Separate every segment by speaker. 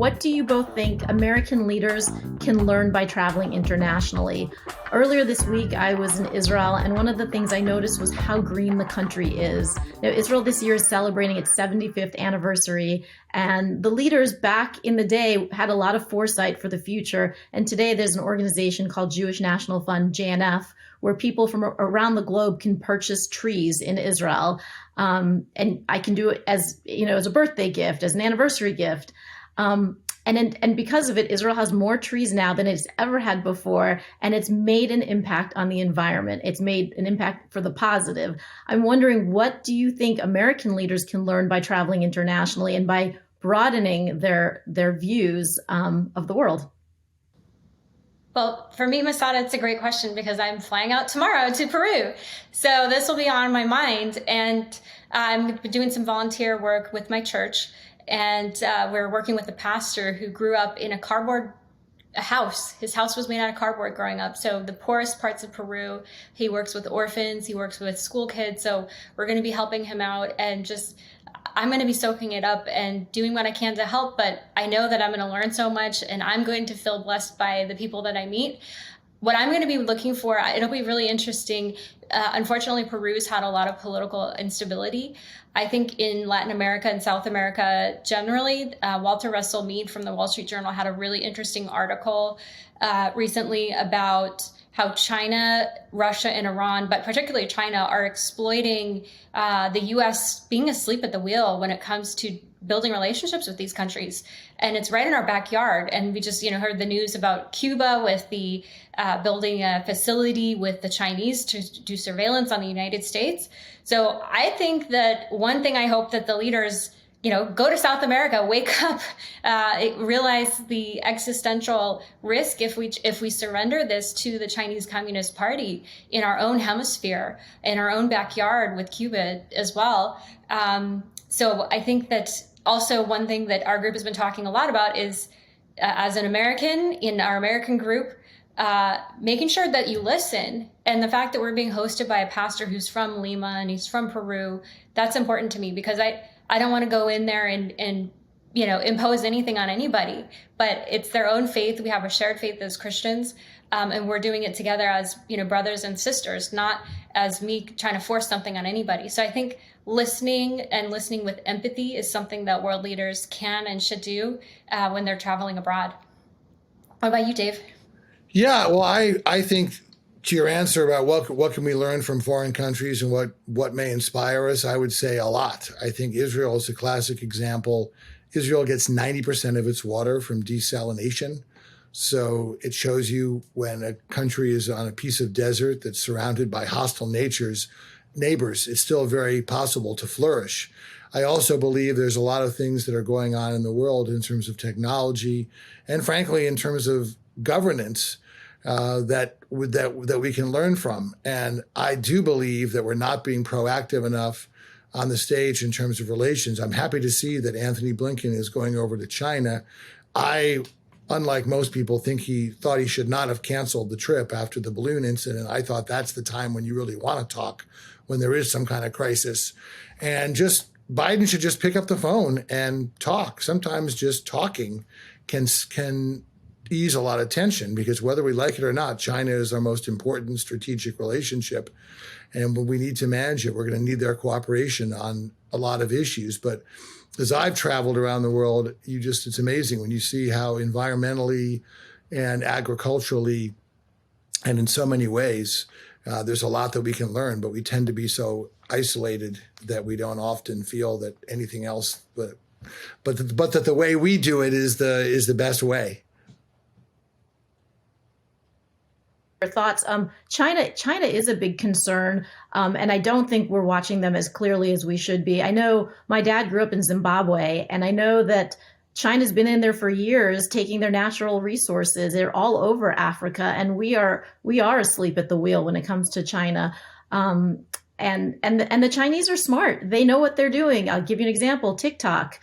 Speaker 1: What do you both think American leaders can learn by traveling internationally? Earlier this week, I was in Israel, and one of the things I noticed was how green the country is. Now, Israel this year is celebrating its 75th anniversary, and the leaders back in the day had a lot of foresight for the future. And today there's an organization called Jewish National Fund, JNF, where people from around the globe can purchase trees in Israel. And I can do it as, as a birthday gift, as an anniversary gift. And because of it, Israel has more trees now than it's ever had before, and it's made an impact on the environment. It's made an impact for the positive. I'm wondering, what do you think American leaders can learn by traveling internationally and by broadening their views of the world?
Speaker 2: Well, for me, Masada, it's a great question because I'm flying out tomorrow to Peru. So this will be on my mind. And I'm doing some volunteer work with my church. And we're working with a pastor who grew up in a house. His house was made out of cardboard growing up. So the poorest parts of Peru, he works with orphans, he works with school kids. So we're going to be helping him out, and I'm going to be soaking it up and doing what I can to help. But I know that I'm going to learn so much, and I'm going to feel blessed by the people that I meet. What I'm going to be looking for, it'll be really interesting. Unfortunately, Peru's had a lot of political instability. I think in Latin America and South America generally, Walter Russell Mead from the Wall Street Journal had a really interesting article recently about how China, Russia, and Iran, but particularly China, are exploiting the U.S. being asleep at the wheel when it comes to building relationships with these countries. And it's right in our backyard. And we just, heard the news about Cuba with the building a facility with the Chinese to do surveillance on the United States. So I think that one thing I hope that the leaders, go to South America, wake up, realize the existential risk if we surrender this to the Chinese Communist Party in our own hemisphere, in our own backyard with Cuba as well. So I think that also one thing that our group has been talking a lot about is, as an American in our American group, making sure that you listen. And the fact that we're being hosted by a pastor who's from Lima and he's from Peru, that's important to me because I don't want to go in there and impose anything on anybody, but it's their own faith. We have a shared faith as Christians, and we're doing it together as, brothers and sisters, not as me trying to force something on anybody. So I think listening with empathy is something that world leaders can and should do when they're traveling abroad. What about you, Dave?
Speaker 3: Yeah, well, I think to your answer about what can we learn from foreign countries and what may inspire us, I would say a lot. I think Israel is a classic example. Israel gets 90% of its water from desalination. So it shows you when a country is on a piece of desert that's surrounded by hostile neighbors, it's still very possible to flourish. I also believe there's a lot of things that are going on in the world in terms of technology and frankly, in terms of governance that we can learn from. And I do believe that we're not being proactive enough on the stage in terms of relations. I'm happy to see that Anthony Blinken is going over to China. I, unlike most people, think he thought he should not have canceled the trip after the balloon incident. I thought that's the time when you really want to talk, when there is some kind of crisis. And Biden should just pick up the phone and talk. Sometimes just talking can ease a lot of tension, because whether we like it or not, China is our most important strategic relationship. And when we need to manage it, we're going to need their cooperation on a lot of issues. But as I've traveled around the world, it's amazing when you see how environmentally and agriculturally and in so many ways, there's a lot that we can learn, but we tend to be so isolated that we don't often feel that anything else, but that the way we do it is the best way.
Speaker 1: Thoughts. China is a big concern, and I don't think we're watching them as clearly as we should be. I know my dad grew up in Zimbabwe, and I know that China's been in there for years, taking their natural resources. They're all over Africa, and we are asleep at the wheel when it comes to China. And the Chinese are smart. They know what they're doing. I'll give you an example. TikTok.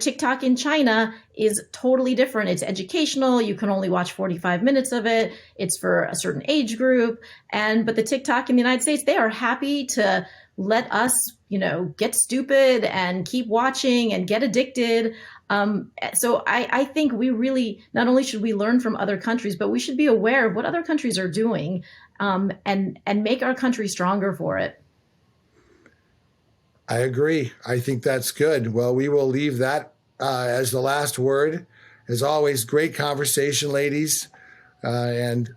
Speaker 1: TikTok in China is totally different. It's educational. You can only watch 45 minutes of it. It's for a certain age group. But the TikTok in the United States, they are happy to let us get stupid and keep watching and get addicted. So I think we really, not only should we learn from other countries, but we should be aware of what other countries are doing, and make our country stronger for it.
Speaker 3: I agree. I think that's good. Well, we will leave that as the last word. As always, great conversation, ladies. And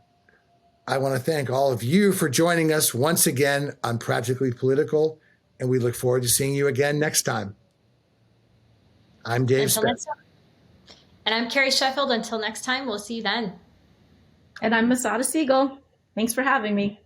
Speaker 3: I want to thank all of you for joining us once again on Practically Political, and we look forward to seeing you again next time. I'm Dave
Speaker 2: Until
Speaker 3: Smith.
Speaker 2: next time. And I'm Carrie Sheffield. Until next time, we'll see you then.
Speaker 1: And I'm Masada Siegel. Thanks for having me.